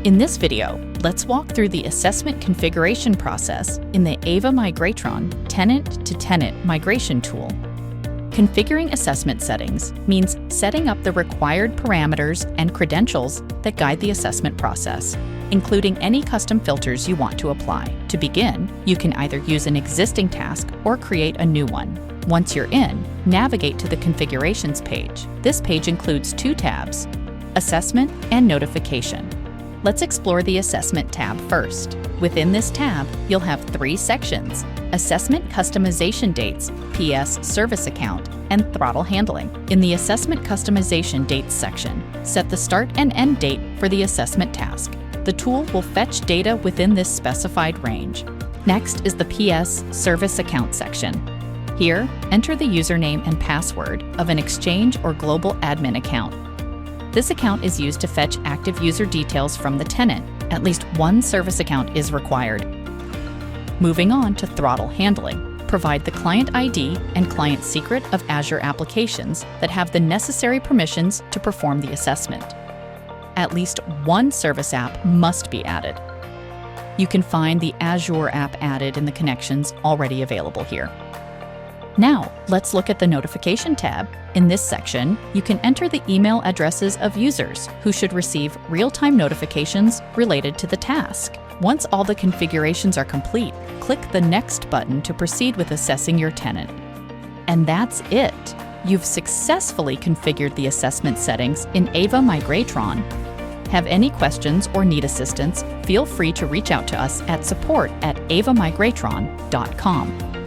In this video, let's walk through the assessment configuration process in the AVAMIGRATRON Tenant-to-Tenant migration tool. Configuring assessment settings means setting up the required parameters and credentials that guide the assessment process, including any custom filters you want to apply. To begin, you can either use an existing task or create a new one. Once you're in, navigate to the Configurations page. This page includes two tabs: Assessment and Notification. Let's explore the Assessment tab first. Within this tab, you'll have three sections: Assessment Customization Dates, PS Service Account, and Throttle Handling. In the Assessment Customization Dates section, set the start and end date for the assessment task. The tool will fetch data within this specified range. Next is the PS Service Account section. Here, enter the username and password of an Exchange or Global Admin account. This account is used to fetch active user details from the tenant. At least one service account is required. Moving on to Throttle Handling. Provide the client ID and client secret of Azure applications that have the necessary permissions to perform the assessment. At least one service app must be added. You can find the Azure app added in the connections already available here. Now, let's look at the Notification tab. In this section, you can enter the email addresses of users who should receive real-time notifications related to the task. Once all the configurations are complete, click the Next button to proceed with assessing your tenant. And that's it! You've successfully configured the assessment settings in AVAMIGRATRON. Have any questions or need assistance, feel free to reach out to us at support@avamigratron.com.